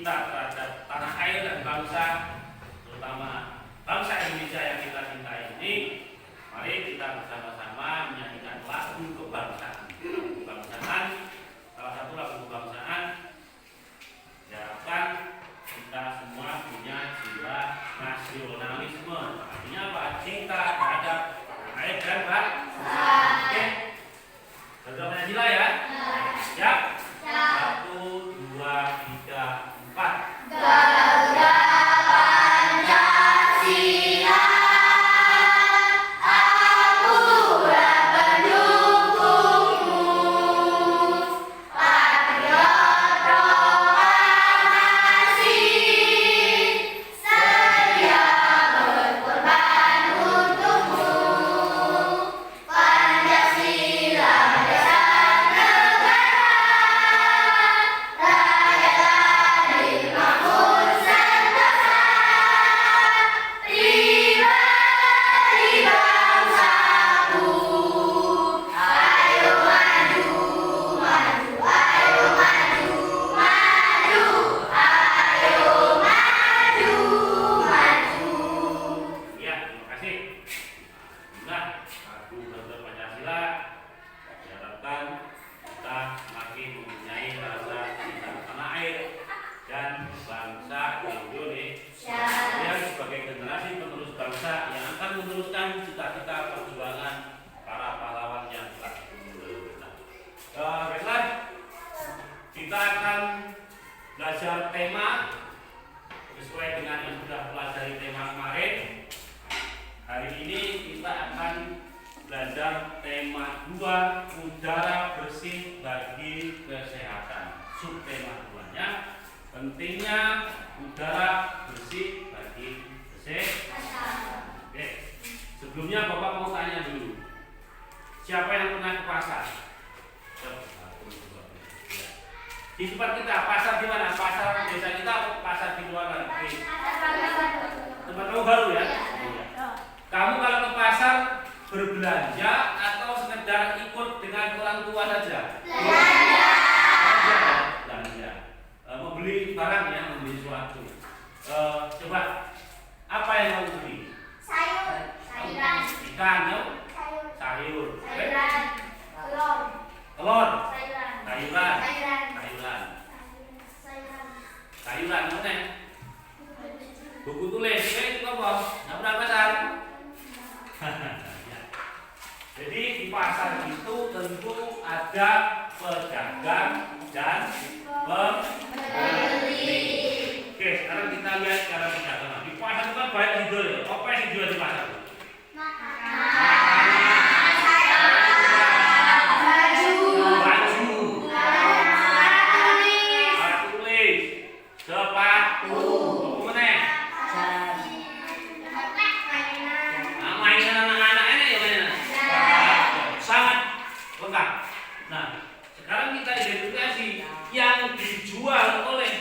kita terhadap tanah air dan bangsa, terutama bangsa Indonesia yang kita cintai ini, mari kita bersama-sama menyanyikan lagu kebangsaan. Salah satu lagu kebangsaan diharapkan kita semua punya jiwa nasionalisme. Artinya apa? Cinta terhadap tanah air dan bangsa. Oke, sudah Pancasila ya? Siap? 1, 2, 3, 4. Garuda Pancasila, aku pendukungmu, patriot proklamasi, sedia berkorban untukmu. Pancasila dasar negara, rakyat adil makmur sentosa, pribadi bangsaku. Ayo maju, maju, ayo maju, maju, ayo maju, maju. Ya, terima kasih. Nah, lagu Garuda Pancasila diharapkan kita semakin mempunyai rasa cinta tanah air dan bangsa Indonesia. Yang sebagai generasi penerus bangsa yang akan meneruskan cita-cita perjuangan para pahlawan yang telah dahulu. Baiklah, kita akan belajar tema sesuai dengan yang sudah pelajari tema kemarin. Hari ini kita akan belajar tema 2, udara bersih bagi kesehatan. Subtema 2-nya, pentingnya udara bersih bagi kesehatan. Oke, sebelumnya Bapak mau tanya dulu, siapa yang pernah ke pasar? Di tempat kita, pasar di mana? Pasar desa kita atau pasar di luar negeri? Tempat kamu baru ya? Kamu kalau ke pasar berbelanja atau sekedar ikut dengan orang tua saja? Belanja. Membeli barang ya, membeli sesuatu. Coba, apa yang kamu beli? Sayuran, Ikan, ya? Sayur. Telur. Sayuran, mana? Buku tulis, itu apa? Nggak pernah pasar. Jadi di pasar itu tentu ada pedagang dan pembeli. Oke, sekarang kita lihat cara perdagangan. Di pasar itu kan banyak dijual ya. Apa yang dijual di pasar?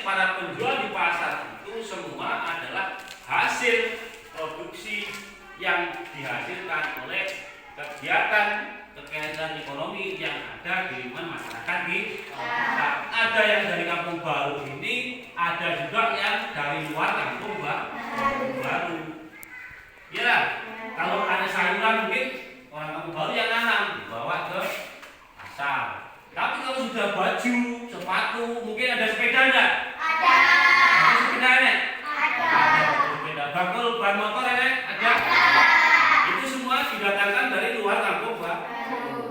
Para penjual di pasar itu semua adalah hasil produksi yang dihasilkan oleh kegiatan ekonomi yang ada di masyarakat di pasar. Ada yang dari kampung baru ini, ada juga yang dari luar kampung baru. Ya, kalau ada sayuran mungkin orang kampung baru yang nanam dibawa ke pasar. Tapi kalau sudah baju, sepatu, mungkin ada sepeda enggak? Ada. Sepedanya? Ada. Sepeda bakul, ban motor ada? Ada. Itu semua didatangkan dari luar kampung baru.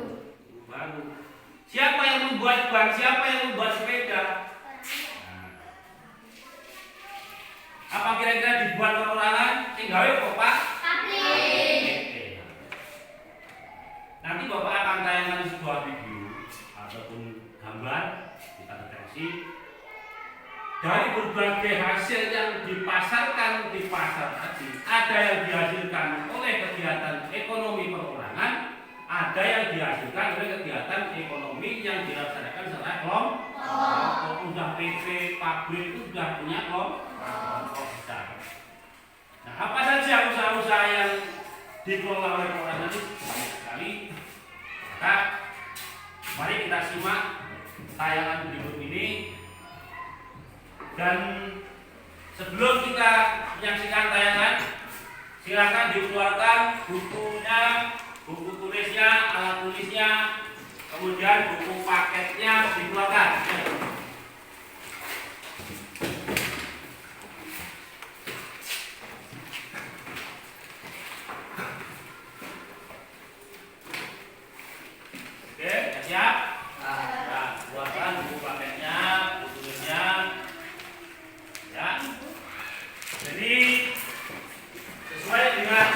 Siapa yang membuat ban? Siapa yang membuat sepeda? Apa kira-kira dibuat perorangan? Tinggal kok Pak? Pabrik. Nanti Bapak akan tayangkan sebuah video ataupun gambar kita deteksi dari berbagai hasil yang dipasarkan di pasar tadi. Ada yang dihasilkan oleh kegiatan ekonomi perorangan, ada yang dihasilkan oleh kegiatan ekonomi yang dilaksanakan secara kelompok. Udah PT, pabrik itu sudah punya kelompok besar. Nah, apa saja usaha-usaha yang dikelola oleh perorangan itu banyak sekali. Maka mari kita simak tayangan berikut ini Dan sebelum kita menyaksikan tayangan, silakan dikeluarkan bukunya, buku tulisnya, alat tulisnya, kemudian buku paketnya dikeluarkan. Oke, siap? Nah, keluarkan buku paketnya, buku tulisnya. Ya. Jadi sesuai dengan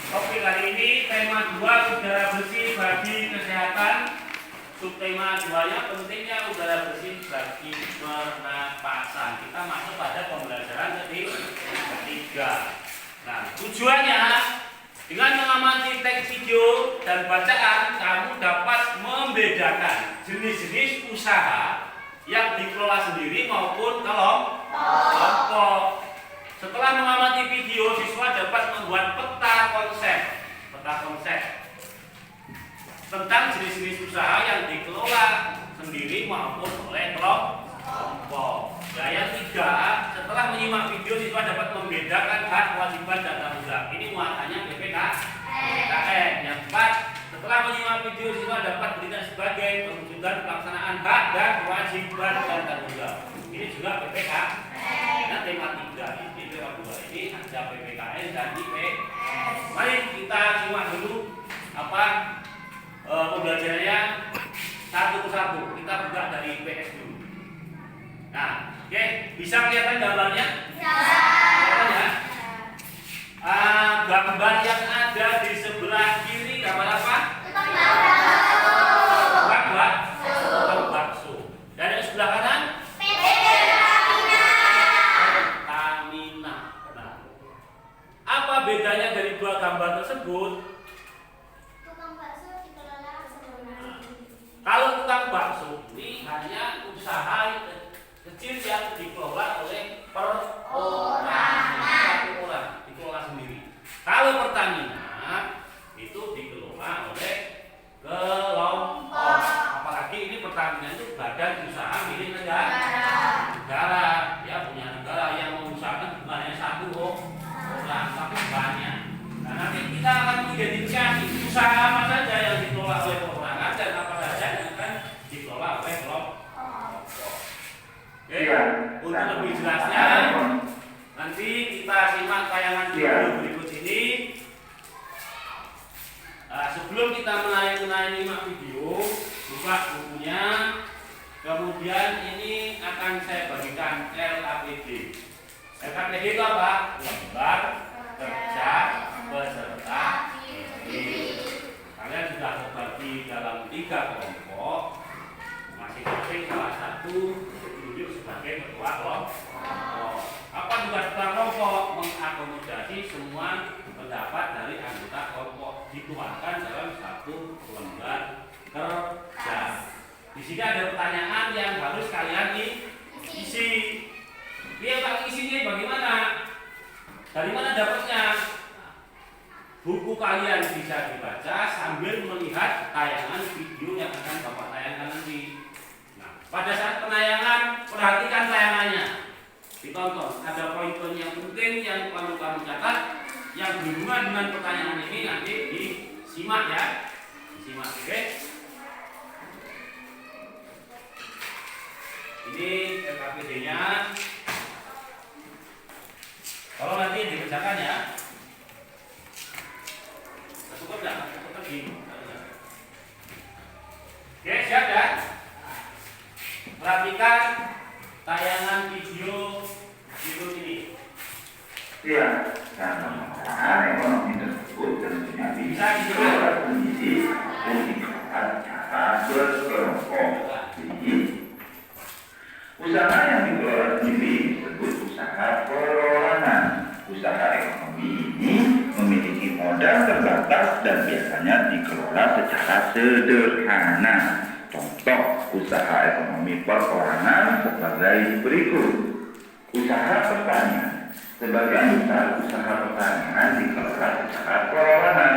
topik hari ini, tema 2 udara bersih bagi kesehatan. Subtema 2-nya pentingnya udara bersih bagi pernapasan. Kita masuk pada pembelajaran ketiga. Nah, tujuannya dengan mengamati teks video dan bacaan, kamu dapat membedakan jenis-jenis usaha yang dikelola sendiri maupun kelompok. Setelah mengamati video, siswa dapat membuat peta konsep tentang jenis-jenis usaha yang dikelola sendiri maupun oleh kelompok. Nah, yang 3, setelah menyimak video, siswa dapat membedakan hak, kewajiban, dan tanggung jawab. Ini muatannya PPKN. Yang 4, setelah menyimak video, siswa dapat berikan sebagai perwujudan pelaksanaan hak dan kewajiban dan tanggung jawab. Ini juga PPKN. Nah, tema 3 ini, tema 2 ini ada PPKN dan IPS. Mari kita simak dulu pembelajarannya satu persatu. Kita buka dari IPS dulu. Nah, oke, bisa kelihatan gambarnya? Bisa. Ya? Gambar yang ada di sebelah kiri gambar apa? Tukang bakso. Dan yang sebelah kanan? Pertamina. Nah, apa bedanya dari dua gambar tersebut? Tukang bakso dikelola sebenarnya. Kalau tukang bakso ini hanya usaha kecil yang dikelola oleh perorangan, dikelola sendiri. Kalau Pertamina itu dikelola oleh kelompok. Apalagi ini Pertamina itu badan usaha milik negara, ya, punya negara yang mengusahakan bukan hanya satu orang, tapi banyak. Nah, nanti kita akan mengidentifikasi usaha apa saja yang dikelola oleh perorangan dan apa saja yang akan dikelola oleh kelompok. Oke, untuk lebih jelasnya nanti kita simak tayangan video berikut ini. Sebelum kita menyimak video, buka bukunya. Kemudian ini akan saya bagikan LAPD. LAPD itu apa? Lembar kerja peserta didik. Kalian sudah terbagi dalam 3 kelompok. Masing-masing salah satu sebagai ketua kelompok. Apa tugas ketua kelompok? Mengakomodasi semua pendapat dari anggota kelompok, dituangkan dalam satu lembar kerja. Di sini ada pertanyaan yang harus kalian isi. Dia Pak, isinya bagaimana? Dari mana dapatnya? Buku kalian bisa dibaca sambil melihat tayangan video yang akan Bapak tayangkan nanti. Pada saat penayangan, perhatikan tayangannya, ditonton. Ada poin-poin yang penting yang perlu kamu catat, yang berhubungan dengan pertanyaan ini nanti disimak ya, disimak, oke? Ini LKPD-nya. Kalau nanti dikerjakan ya, cukup nggak? Cukup lagi. Oke, siap ya? Perhatikan tayangan video berikut ini. Ya, karena ekonomi tersebut tentunya bisa kondisi peningkatan cara berkelompok. Usaha yang dikelola sendiri disebut usaha perorangan. Usaha ekonomi ini memiliki modal terbatas dan biasanya dikelola secara sederhana. Contoh usaha ekonomi perorangan sebagai berikut. Usaha pertanian. Sebagian besar usaha pertanian dikelola secara perorangan.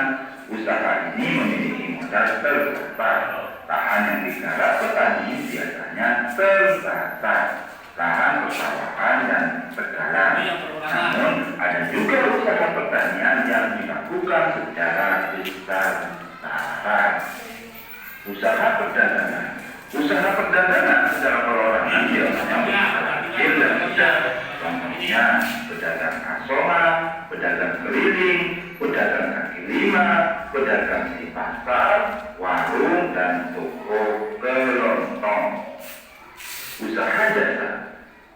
Usaha ini memiliki modal terbatas. Lahan yang digarap petani biasanya terbatas. lahan persawahan dan perkebunan. Ini yang perorangan. Namun ada juga usaha pertanian yang dilakukan secara besar-besaran. Usaha perdagangan. Usaha perdagangan secara perorangan biasanya berusaha kecil dan besar. Contohnya pedagang asongan, pedagang keliling, pedagang kaki lima, pedagang di pasar, warung, dan toko kelontong. Usaha jasa.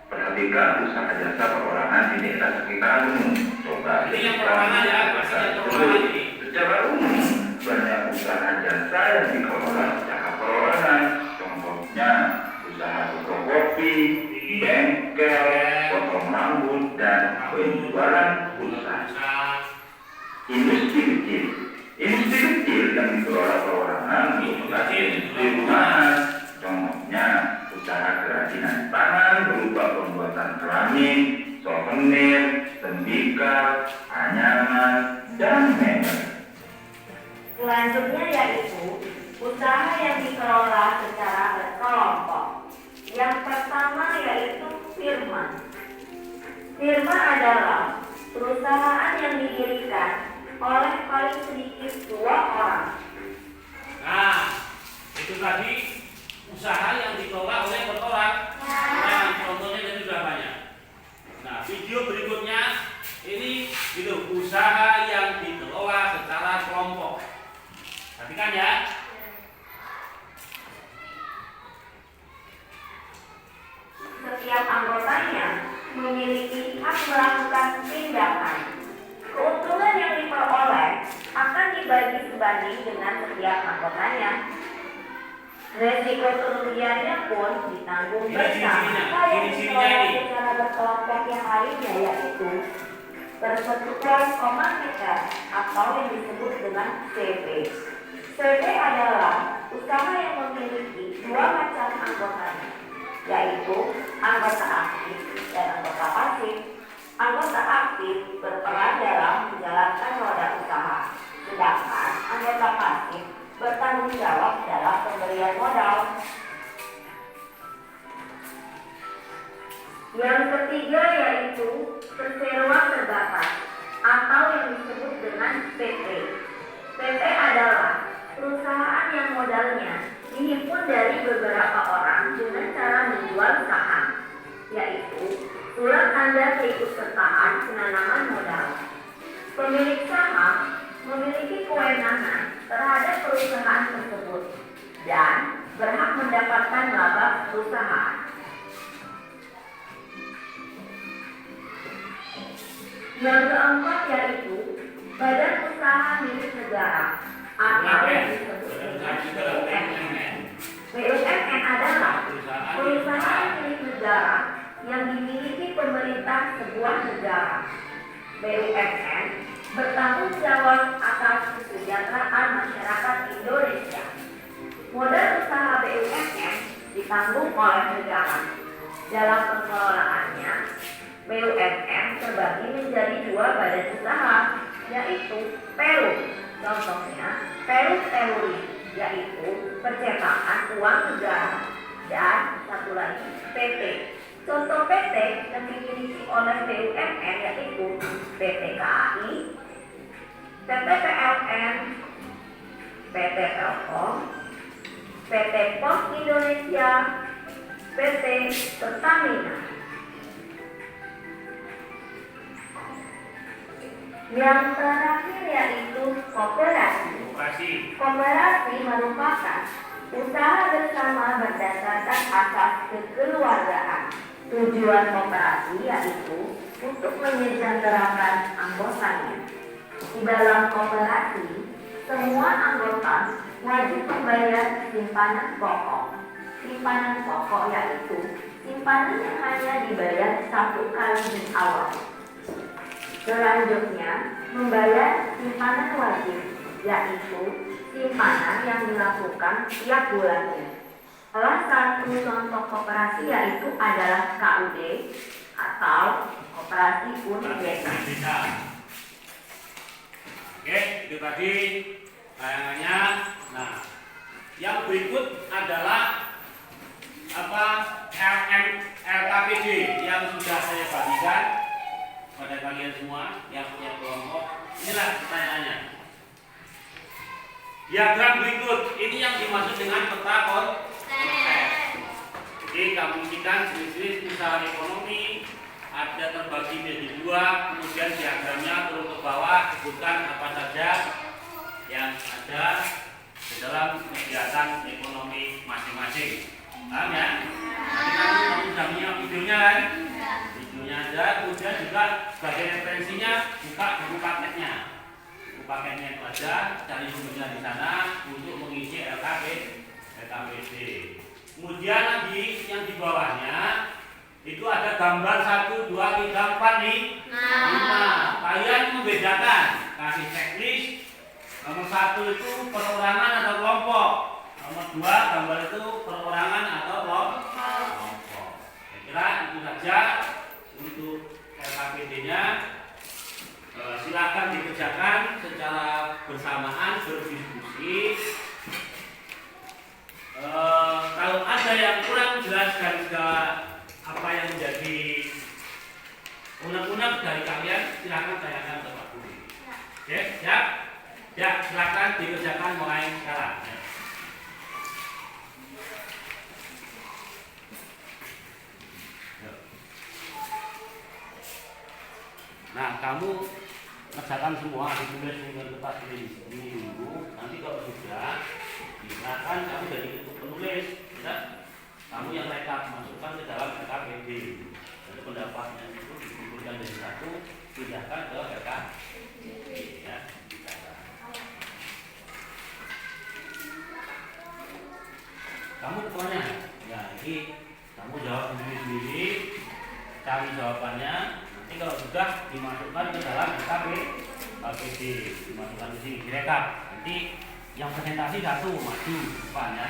Perhatikan usaha jasa perorangan di daerah sekitarmu. Coba Ini yang perorangan ya, masih yang perorangan ini. secara umum banyak usaha jasa yang dikelola secara perorangan. Contohnya usaha toko kopi, bengkel, potong rambut, dan penjualan pulsa. Industri kecil. Industri kecil yang dikelola perorangan merupakan industri rumahan. Contohnya usaha kerajinan tangan berupa pembuatan keramik, souvenir, tembikar, anyaman, dan mebel. Selanjutnya yaitu usaha yang dikelola secara berkelompok. Yang pertama yaitu firma. Firma adalah perusahaan yang didirikan oleh paling sedikit 2 orang. Nah, itu tadi usaha yang dikelola oleh orang. Nah, contohnya tadi sudah banyak. Nah, video berikutnya ini itu usaha yang dikelola secara kelompok. Perhatikan ya. Setiap anggotanya memiliki hak melakukan tindakan. Keuntungan yang diperoleh akan dibagi sebanding dengan setiap anggotanya. Resiko kerugiannya pun ditanggung bersama. Yang dikelola secara berkelompok yang lainnya yaitu persekutuan komanditer atau yang disebut dengan CV. CV adalah usaha yang memiliki 2 macam anggotanya, yaitu anggota aktif dan anggota pasif. Anggota aktif berperan dalam menjalankan roda usaha, sedangkan anggota pasif bertanggung jawab dalam pemberian modal. Yang ketiga yaitu perseroan terbatas atau yang disebut dengan PT. PT adalah perusahaan yang modalnya dihimpun dari beberapa orang dengan cara menjual saham, yaitu surat tanda keikutsertaan penanaman modal. Pemilik saham memiliki kewenangan terhadap perusahaan tersebut dan berhak mendapatkan laba perusahaan. Yang keempat yaitu badan usaha milik negara atau yang disebut dengan BUMN. BUMN adalah perusahaan milik negara yang dimiliki pemerintah sebuah negara. BUMN bertanggung jawab atas kesejahteraan masyarakat Indonesia. Modal usaha BUMN ditanggung oleh negara. Dalam pengelolaannya, BUMN terbagi menjadi 2 badan usaha, yaitu Peru. Contohnya, Peru Teori, yaitu percetakan uang negara, dan satu lagi PT. Contoh PT yang dimiliki oleh BUMN yaitu PT KAI, PT PLN, PT Telkom, PT Pos Indonesia, PT Pertamina. Yang terakhir yaitu koperasi. Koperasi merupakan usaha bersama berdasarkan asas kekeluargaan. Tujuan koperasi yaitu untuk menyejahterakan anggotanya. Di dalam koperasi, semua anggota wajib membayar simpanan pokok. Simpanan pokok yaitu simpanan yang hanya dibayar 1 kali di awal. Selanjutnya, membayar simpanan wajib, yaitu simpanan yang dilakukan tiap bulannya. Salah satu contoh koperasi yaitu adalah KUD atau Koperasi Unit Desa. Oke, itu tadi tayangannya. Nah, yang berikut adalah LMS LKPD yang sudah saya bagikan pada kalian semua yang punya kelompok. Inilah pertanyaannya. Diagram berikut ini yang dimaksud dengan peta konsep. Jadi kamu buktikan jenis-jenis usaha ekonomi ada terbagi menjadi dua, kemudian diagramnya turun ke bawah, sebutkan apa saja yang ada di dalam kegiatan ekonomi masing-masing. Paham ya? Nanti kamu sudah punya videonya kan? Videonya ada, kemudian juga sebagai referensinya buka buku paketnya. Buku paketnya itu ada, cari sumbernya di sana untuk mengisi LKPD. Kemudian lagi yang di bawahnya itu ada gambar 1, 2, 3, 4 nih. 5. Kalian membedakan, kasih checklist. Nomor 1 itu perorangan atau kelompok. Nomor 2 gambar itu perorangan atau kelompok. Saya kira itu saja untuk LKPD-nya. Silakan dikerjakan secara bersamaan, berdiskusi. Kalau ada yang kurang jelas dan segala apa yang menjadi unek-unek dari kalian, silakan tanyakan ke Pak Guru. Oke, siap? Ya, silakan dikerjakan mulai sekarang. Nah, kamu kerjakan semua, ditulis dengan kertas ini dulu. Nanti kalau sudah, silakan kamu jadi penulis, ya. Kamu yang rekap masukkan ke dalam LKPD. Jadi pendapatnya itu dikumpulkan dari satu, pindahkan ke LKPD. Ya. Kamu ketuanya, ya ini kamu jawab sendiri-sendiri, cari jawabannya. Nanti kalau sudah dimasukkan ke dalam LKPD, dimasukkan di sini direkap. Nanti yang presentasi satu maju depan ya.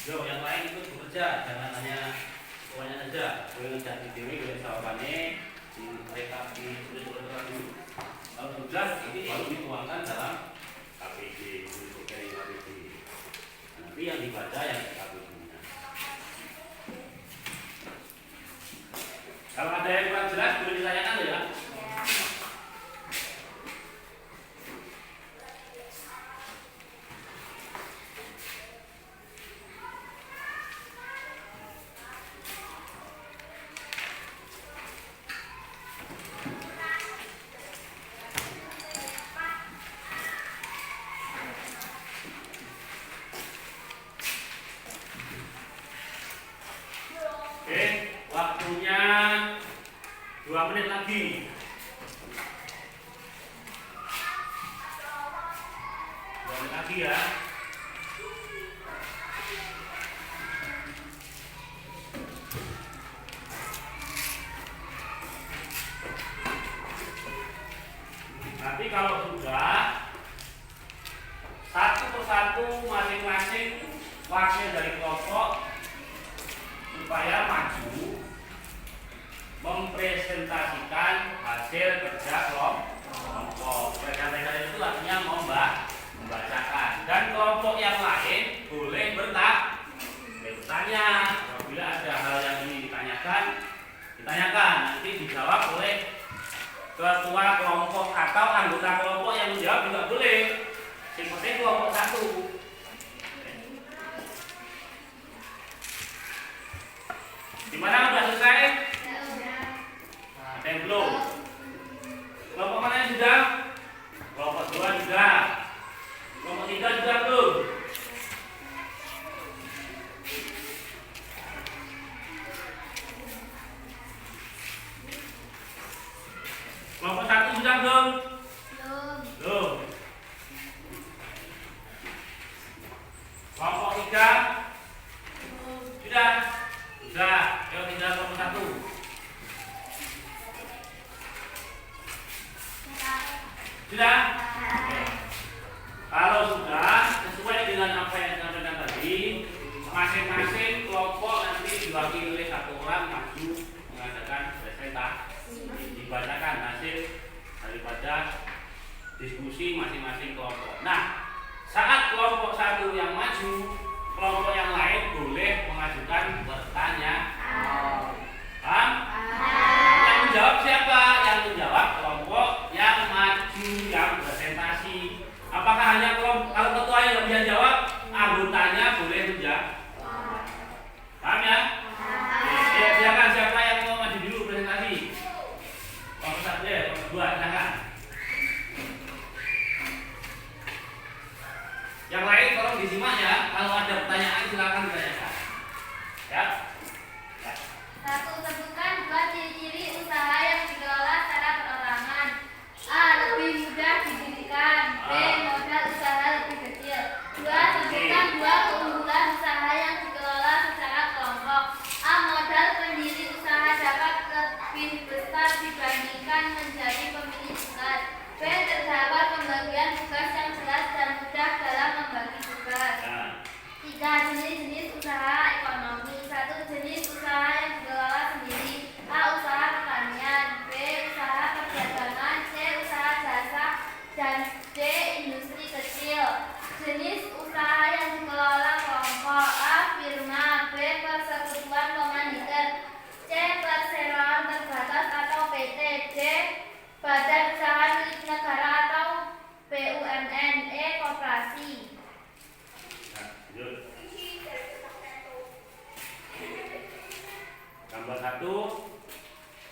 Yo, yang lain ikut bekerja, jangan hanya semuanya saja. Boleh ngecek di sini, boleh jawabannya, di rekap di tulis-tulis dulu. Kalau sudah, ini baru dituangkan dalam KPD, untuk KPD. Nanti yang dibaca yang KPD-nya. Kalau ada yang kurang jelas, boleh ditanyakan ya. Oke, waktunya 2 menit lagi. Ya. Nanti kalau sudah satu persatu masing-masing wakil dari kelompok supaya maju mempresentasikan hasil kerja kelompok. Presentasi itu artinya membacakan, dan kelompok yang lain boleh bertanya. Apabila ada hal yang ingin ditanyakan, nanti dijawab oleh ketua kelompok atau anggota kelompok yang menjawab juga boleh. Seperti kelompok satu. Gimana, udah selesai? Ada yang belum? Kelompok mana yang sudah? Kelompok 2 juga. satu yang maju, kelompok yang lain boleh mengajukan pertanyaan. Paham? Yang menjawab siapa? Yang menjawab kelompok yang maju, yang presentasi. Apakah hanya kelompok, kalau ketua yang bisa jawab, anggotanya boleh menjawab? Paham ya? Oke, silakan siapa yang mau maju dulu presentasi? Kelompok satu ya, kelompok dua, silakan. Yang lain tolong disimak ya. Kalau ada pertanyaan silakan ditanyakan. Ya. Satu, sebutkan dua ciri-ciri usaha yang dikelola secara perorangan. A. Lebih mudah didirikan. B. Modal usaha lebih kecil. Dua, sebutkan dua keunggulan usaha yang dikelola secara kelompok. A. Modal pendiri usaha dapat lebih besar dibandingkan menjadi pemilik besar. B. Terdapat pembagian tugas yang jelas dan mudah dalam membagi tugas. Tiga, jenis-jenis usaha ekonomi. Satu, jenis usaha yang dikelola sendiri. A. Usaha pertanian. B. Usaha perdagangan. C. Usaha jasa. Dan D. Industri kecil. Jenis usaha yang dikelola kelompok. A. Firma. B. Persekutuan komanditer. C. Perseroan terbatas atau PT. D. Badan usaha milik negara atau BUMN. E. Koperasi. Gambar satu.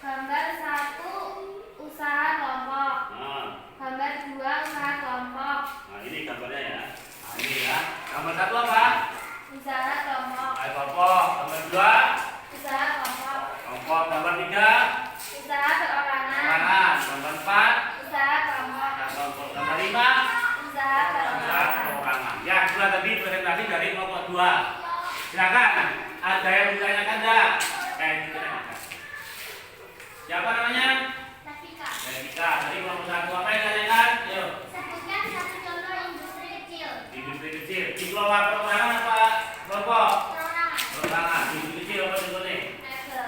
Gambar satu, usaha kelompok. Gambar dua, usaha kelompok. Nah ini gambarnya ya. Nah ini ya. Gambar satu apa? Usaha kelompok. Kelompok. Gambar dua. Usaha kelompok. Kelompok. Gambar tiga. Usaha perorangan. Perorangan. Gambar empat. Usaha kelompok. Kelompok. Gambar lima. Usaha Usaha perorangan. perorangan. Ya sudah tadi presentasi dari kelompok dua. Silakan. Ada yang ditanyakan enggak? Ditanyakan. Siapa namanya? Tafika. Jessica. Tadi kelompok satu apa yang ditanyakan? Ayo. Sebutkan satu contoh industri kecil. Industri kecil. Dikelola perorangan apa kelompok? Perorangan. Perorangan. Industri kecil apa contohnya? Mebel.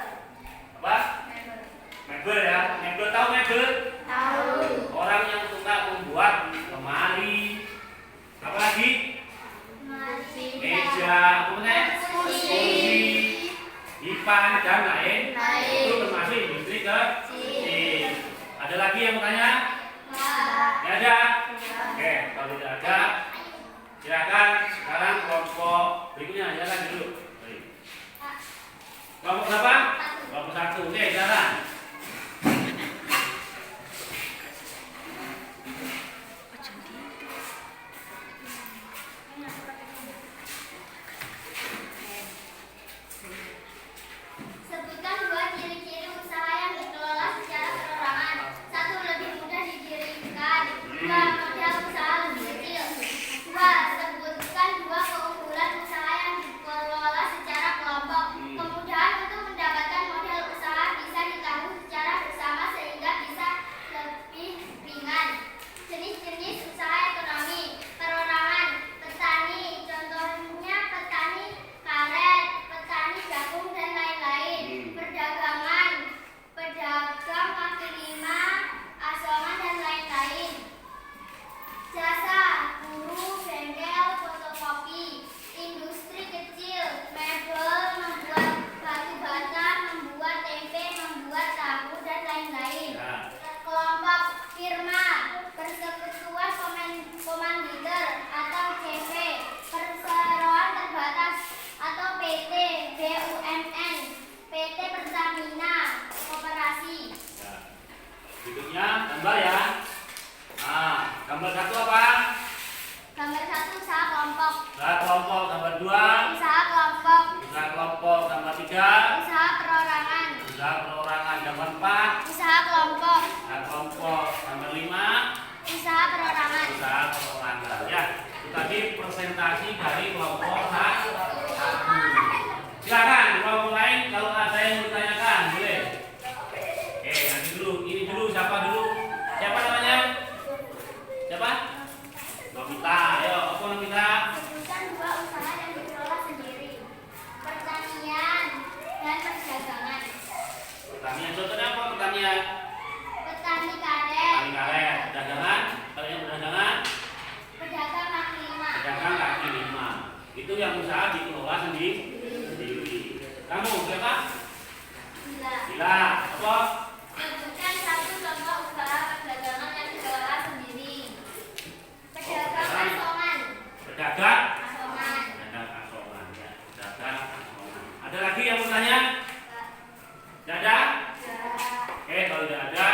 Apa? Mebel. Mebel ya. Mebel tahu mebel? Tahu. Orang yang suka membuat lemari. Apa lagi? Meja. Apa namanya? Kursi. Dipan dan lain. Itu termasuk industri kecil. Ada lagi yang mau tanya? Tidak ada? Oke, kalau tidak ada, silakan sekarang kelompok berikutnya. Silakan dulu. Kelompok berapa? Kelompok satu. Oke, silakan. Sebutkan dua ciri-ciri usaha yang dikelola secara perorangan. Satu, lebih mudah didirikan. Dua, modal usaha lebih kecil. Dua, sebutkan dua keunggulan usaha yang dikelola secara kelompok. Kemudahan untuk mendapatkan modal usaha bisa ditanggung secara bersama sehingga bisa lebih ringan. Jenis-jenis usaha ekonomi. Perorangan, petani, contohnya petani karet, petani jagung dan lain-lain. Perdagangan, pedagang kaki lima, asongan dan lain-lain. Jasa, guru, bengkel, fotokopi. Industri kecil, mebel, membuat batu bata, membuat tempe, membuat tahu dan lain-lain. Kelompok firma, persekutuan komanditer atau CV, perseroan terbatas atau PT, BUMN, PT Pertamina, koperasi. Berikutnya gambar ya. Nah, gambar satu apa? Gambar satu, usaha kelompok. Usaha kelompok. Gambar dua. Usaha kelompok. Usaha kelompok. Gambar tiga. Usaha perorangan. Usaha perorangan. Gambar empat. Usaha kelompok. Usaha kelompok. Gambar lima. Usaha perorangan. Usaha perorangan. Ya, itu tadi presentasi dari kelompok satu. Silakan kelompok lain kalau ada yang mau ditanyakan boleh. Oke, nanti dulu. Ini dulu siapa dulu? Siapa namanya? Siapa? Novita. Ayo, apa Novita? Sebutkan dua usaha yang dikelola sendiri. Pertanian dan perdagangan. Pertanian contohnya apa pertanian? Petani karet. Petani karet. Perdagangan? Kalau yang perdagangan? Pedagang kaki lima. Pedagang kaki lima. Itu yang usaha dikelola sendiri. Kamu siapa? Bila. Apa? Sebutkan satu contoh usaha perdagangan yang dikelola sendiri. Pedagang asongan. Pedagang Asongan. asongan ya. Pedagang asongan. Ada lagi yang mau tanya? Tidak ada? Oke, kalau tidak ada,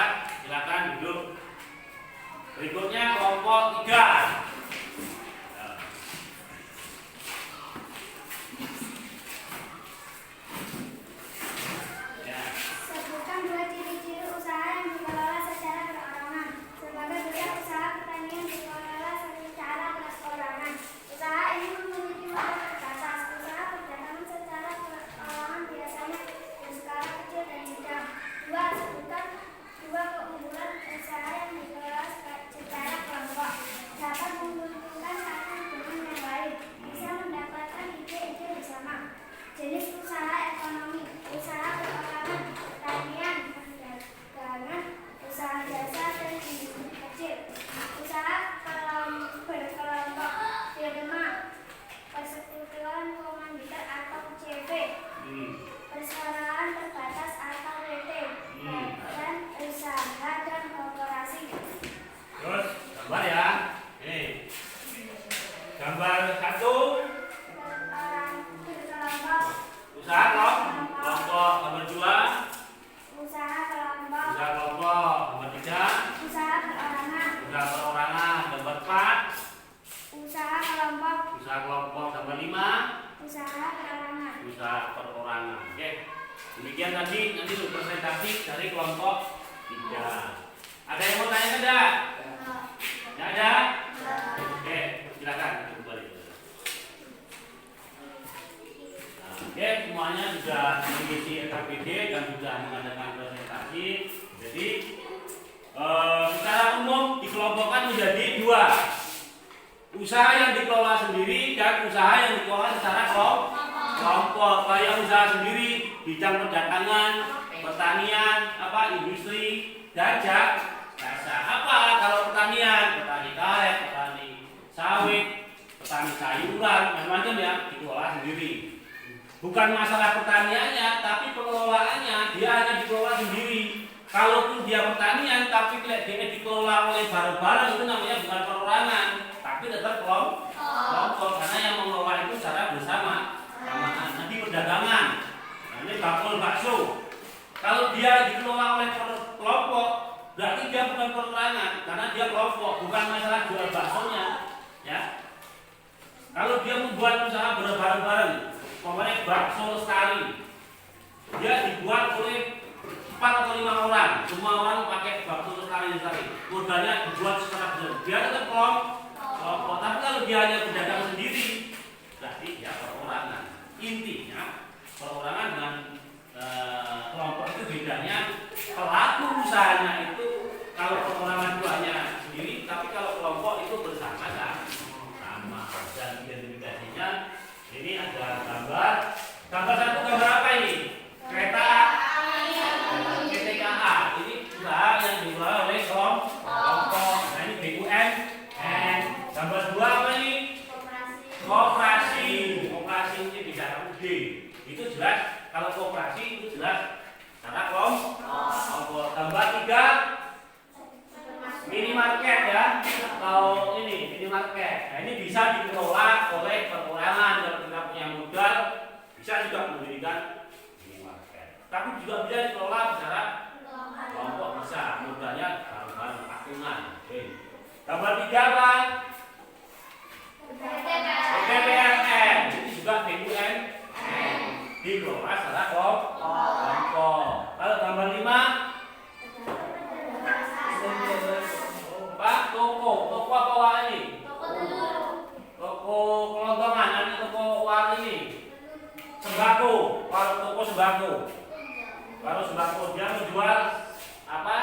silakan duduk. Berikutnya kelompok 3. Sebutkan 2 ciri-ciri usaha yang dikelola secara perorangan. Sebagai bentuk usaha pertanian dikelola secara perorangan. Usaha ini memiliki modal terbatas. Usaha perdagangan secara perorangan biasanya berskala kecil dan sedang. 2. Sebutkan 2 keunggulan usaha yang dikelola secara kelompok. Dapat menguntungkan satu dengan yang lain. Bisa mendapatkan ide-ide bersama. Jenis usaha ekonomi. Usaha perorangan, pertanian, perdagangan, usaha jasa dan industri kecil. Usaha berkelompok, firma, persekutuan komanditer atau CV, persaudaraan terbatas atau PT, dan usaha dan korporasi. Terus gambar ya. Nih. Gambar 1 Berkelompok, usaha kelompok. Gambar 2 usaha kelompok, usaha kelompok. Gambar 3 usaha perorangan, usaha perorangan. Gambar 4 usaha kelompok, usaha kelompok. Gambar 5 usaha perorangan. usaha perorangan. Oke. Demikian tadi nanti untuk presentasi dari kelompok 3. Ada yang mau tanya enggak? Enggak ada? Oke, silakan kembali. Oke, semuanya sudah mengisi RKPD dan sudah mengadakan presentasi. Jadi secara umum dikelompokkan menjadi 2. Usaha yang dikelola sendiri dan usaha yang dikelola secara kelompok. Kayak usaha sendiri bidang perdagangan, pertanian, industri, dan jasa. Apa kalau pertanian? Petani karet, petani sawit, petani sayuran, macam-macam ya dikelola sendiri. Bukan masalah pertaniannya, tapi pengelolaannya dia hanya dikelola sendiri. Kalaupun dia pertanian, tapi dia dikelola oleh bareng-bareng, itu namanya bukan perorangan, tapi tetap kelompok. Karena yang mengelola itu secara bersama. Nanti perdagangan, ini bakul bakso. Kalau dia dikelola oleh kelompok, berarti dia bukan perorangan, karena dia kelompok, bukan masalah jual baksonya. Ya. Kalau dia membuat usaha bareng-bareng, pokoknya bakso sekali, dia dibuat oleh 4 atau 5 orang, semua orang pakai bakso sekali. Modalnya dibuat secara besar, dia tetap kelompok. Tapi kalau dia hanya berdagang sendiri, berarti dia perorangan. Intinya perorangan dengan kelompok itu bedanya pelaku usahanya itu kalau perorangan itu hanya sendiri, tapi kalau kelompok itu bersama-sama. Dan identifikasinya ini ada gambar 1, gambar apa ini? Kereta KA. Ini usaha yang dikelola oleh kelompok. Nah ini BUMN. Gambar 2 apa ini? Koperasi. Koperasi ini bicara UD. Itu jelas kalau koperasi itu jelas karena kelompok. Gambar 3 minimarket ya, atau ini minimarket. Nah ini bisa dikelola oleh perorangan. Kalau kita punya modal bisa juga mendirikan minimarket. Tapi juga bisa dikelola secara kelompok, bisa modalnya bareng-bareng patungan. Gambar 3 apa? BPMN. Ini juga BUMN dikelola secara kelompok. Kalau gambar 5 toko apa wak ini? Toko kelontongan, ini toko wak ini. Sembako, toko sembako. Kalau sembako dia menjual apa?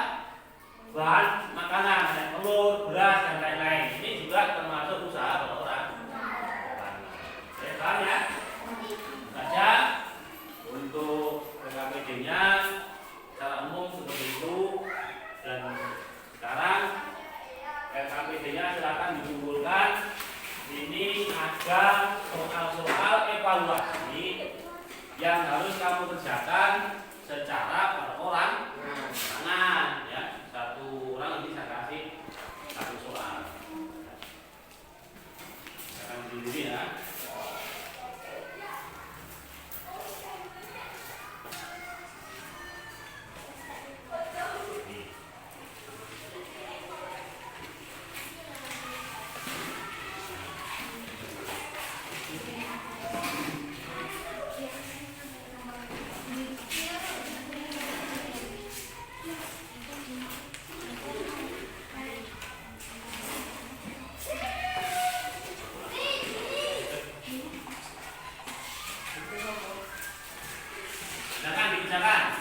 Bahan makanan, ada telur, beras dan lain-lain. Ini juga termasuk usaha perorangan. Paham ya? Saja untuk PKPD-nya secara umum seperti itu. Dan sekarang PKPD-nya silakan dikumpulkan. Ini ada soal evaluasi yang harus kamu kerjakan secara perorangan, ya. Satu orang nanti saya kasih satu soal. Saya akan berdiri ya. Silakan dikerjakan.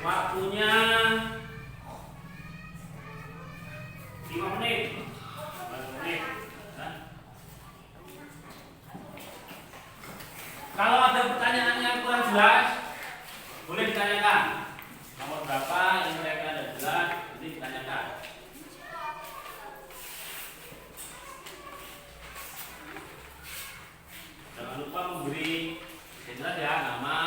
Waktunya 5 menit. 5 menit. Nah. Kalau ada pertanyaan yang kurang jelas, boleh ditanyakan. Nomor berapa yang mereka ada jelas, nanti ditanyakan. Jangan lupa memberi jelas ya, nama,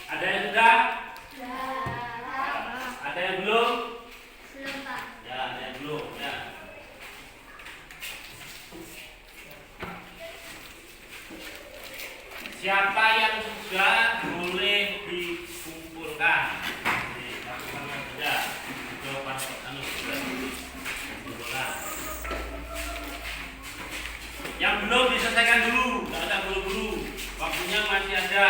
ada yang sudah? Ada yang belum? Belum, Pak. Ya, ada yang belum. Ya. Siapa yang sudah boleh dikumpulkan? Nih, lakukan saja. Jawaban pertanyaan sudah dikumpulkan. Yang belum diselesaikan dulu, tidak ada buru-buru. Waktunya masih ada.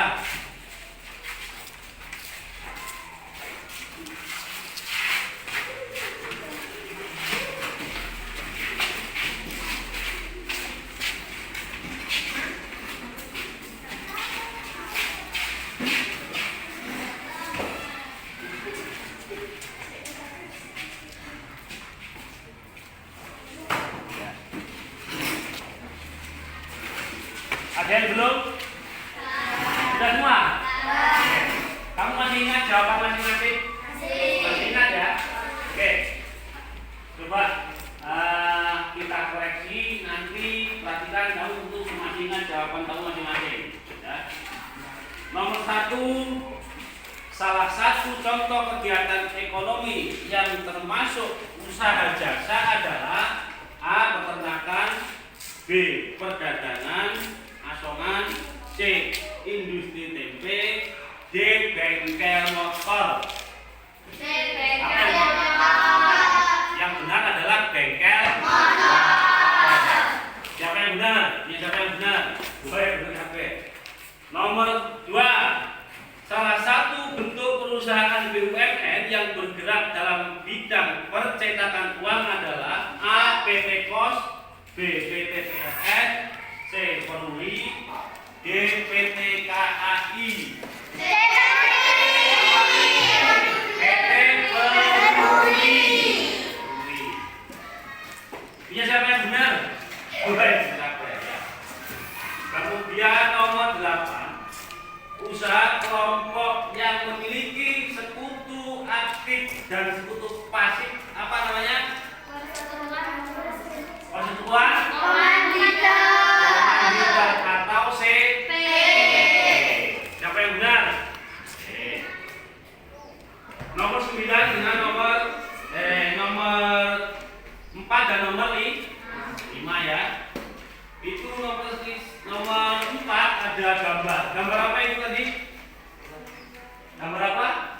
Ada yang belum? Sudah semua? Kamu masih ingat jawaban masing-masing? Masih ingat ya? Oke. Coba kita koreksi, nanti perhatikan kamu untuk masih ingat jawaban kamu masing-masing. Ya. Nomor 1, salah satu contoh kegiatan ekonomi yang termasuk usaha jasa adalah A. Peternakan, B. Perdagangan, asongan, C. Industri tempe, D. Bengkel motor. Yang benar adalah bengkel motor. Siapa yang benar? Ini siapa yang benar? Benar HP. Nomor 2, salah satu bentuk perusahaan BUMN yang bergerak dalam bidang bidang percetakan uang adalah A. PT Pos, B. PT PLN, C. Peruli, D. PT KAI. PT Peruli. Punya siapa yang benar? Baik, ya. Kemudian nomor 8, usaha kelompok yang memiliki sekutu aktif dan sekutu pasif apa namanya? Persatuan Komanditer atau CP. Siapa yang benar? Nomor 9 dengan nomor 4 dan nomor 5 ya. Itu nomor 4 ada gambar. Gambar apa itu tadi? Gambar apa?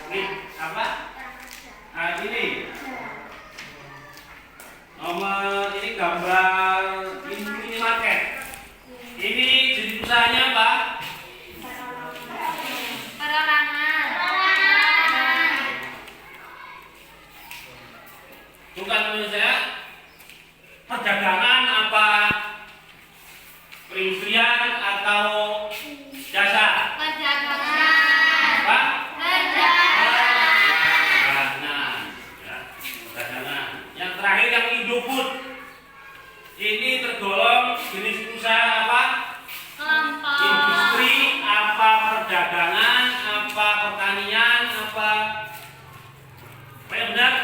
Ini apa? Nah, ini. Nomor ini gambar minimarket. Ini jenis usahanya apa? Bukan menurut saya perdagangan apa? Perindustrian atau jasa? Apa? Perdagangan. Ya, perdagangan. Yang terakhir yang Indofood. Ini tergolong jenis usaha apa? Industri apa? Perdagangan apa? Pertanian apa? Apa yang benar?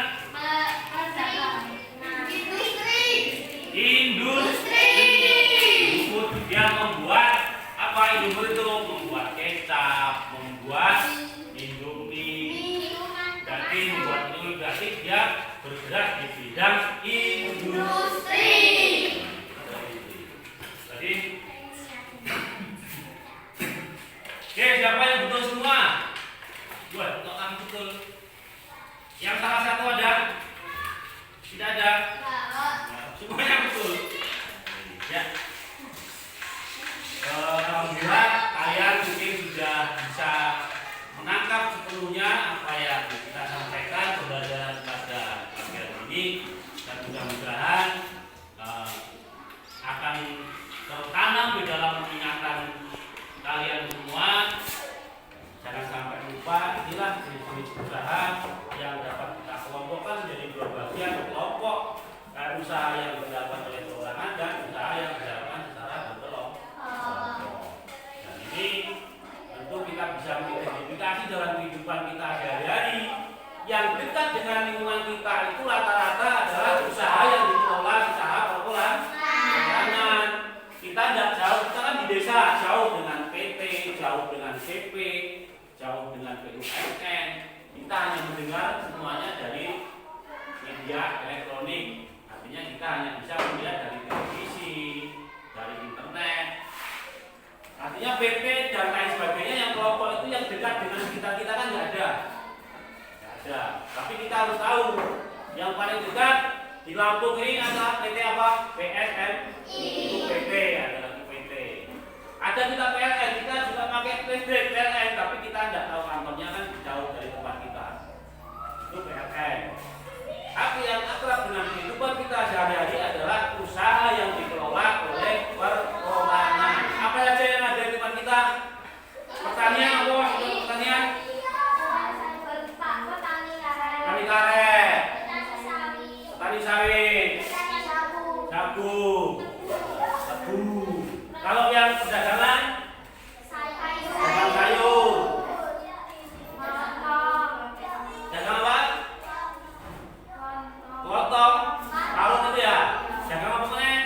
Industri. Dia membuat apa? Indofood itu membuat kecap, membuat Indomie, jadi membuat itu berarti dia bergerak di bidang industri. Jadi, oke, siapa yang betul semua? Buat orang betul. Yang salah satu ada? Tidak ada. Semuanya betul. Ya. Alhamdulillah kalian mungkin sudah bisa menangkap sepenuhnya apa yang kita sampaikan pada pelajaran ini, dan mudah-mudahan akan tertanam di dalam ingatan kalian semua. Jangan sampai lupa, inilah jenis-jenis usaha yang dapat kita kelompokkan menjadi dua bagian: kelompok usaha yang berdapat oleh perorangan dan usaha yang berdapat secara berkelompok. Dan ini tentu kita bisa mengidentifikasi dalam kehidupan kita sehari-hari. Yang dekat dengan lingkungan kita itu rata-rata adalah usaha yang dikelola secara perorangan. Kita tidak jauh, kita kan di desa, jauh dengan PT, jauh dengan CP, jauh dengan BUMN. Kita hanya mendengar semuanya dari media elektronik. Artinya kita hanya bisa melihat dari televisi, dari internet. Artinya PT dan lain sebagainya yang kelompok itu yang dekat dengan kita kan nggak ada. Tapi kita harus tahu yang paling dekat di Lampung ini adalah PT apa? PSM. Itu PT, ada lagi PT. Ada kita PLN, kita juga pakai listrik PLN, tapi kita tidak tahu kantornya kan jauh dari tempat kita. Itu PLN. Tapi yang akrab dengan kehidupan kita sehari-hari adalah usaha yang dikelola oleh perorangan. Apa saja yang ada di depan kita? Pertanian apa? Pertanian? Petani karet, petani sawit, jagung, tebu. Kalau yang perdagangan, dagang sayur, dagang apa? Lontong, kalau itu ya, dagang apa namanya?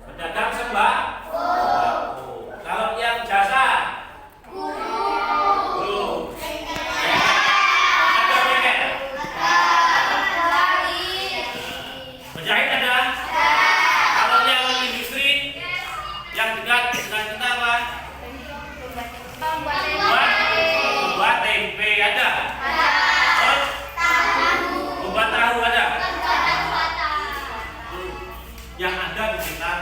Pedagang sembako. Kalau yang jasa, penjahit ada. Kalau yang industri yang dekat dengan kita apa? Membuat tempe ada. Membuat tahu ada. Yang ada di sekitar.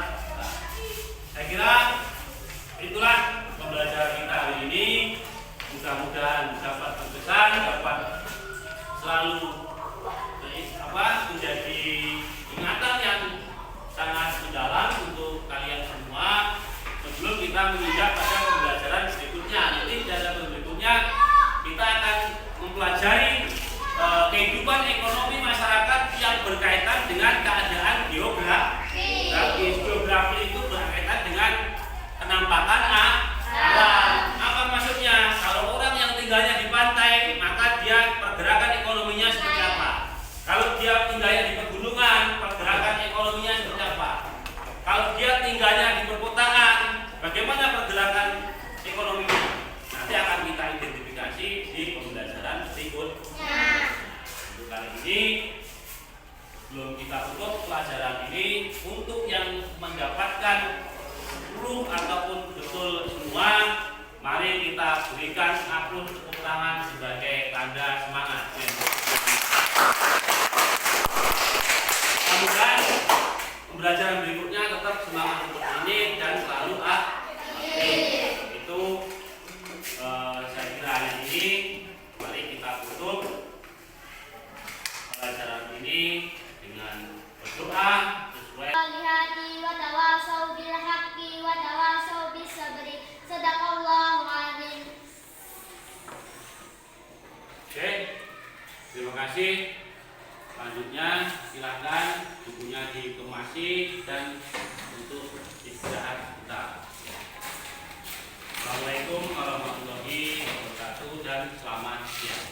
Saya kira itulah pembelajaran kita hari ini. Mudah-mudahan dapat berkesan, dapat selalu menjadi ingatan yang sangat mendalam untuk kalian semua sebelum kita menginjak pada pembelajaran berikutnya. Nanti pada berikutnya kita akan mempelajari kehidupan ekonomi masyarakat yang berkaitan dengan keadaan geografi. Geografi itu berkaitan dengan penampakan alam. Apa maksudnya? Kalau orang yang tinggalnya di pantai, maka dia pergerakan ekonominya seperti apa? Kalau dia tinggalnya di pegunungan, pergerakan ekonominya seperti apa? Kalau dia tinggalnya di perkotaan, bagaimana pergerakan ekonominya? Nanti akan kita identifikasi di pembelajaran berikutnya. Untuk kali ini belum kita tutup pelajaran ini. Untuk yang mendapatkan 10 ataupun betul semua, mari kita berikan aplaus tepuk tangan sebagai tanda semangat. Mudah-mudahan pembelajaran berikutnya tetap semangat seperti ini dan selalu aktif. Itu saya kira hari ini. Mari kita tutup pelajaran ini dengan berdoa sesuai. Solihati wa tawasau bil haqqi wa tawasau bis sabri. Sadaqallahu azim. Oke, terima kasih. Selanjutnya silakan bukunya dikemasi dan untuk istirahat kita. Assalamualaikum warahmatullahi wabarakatuh dan selamat siang.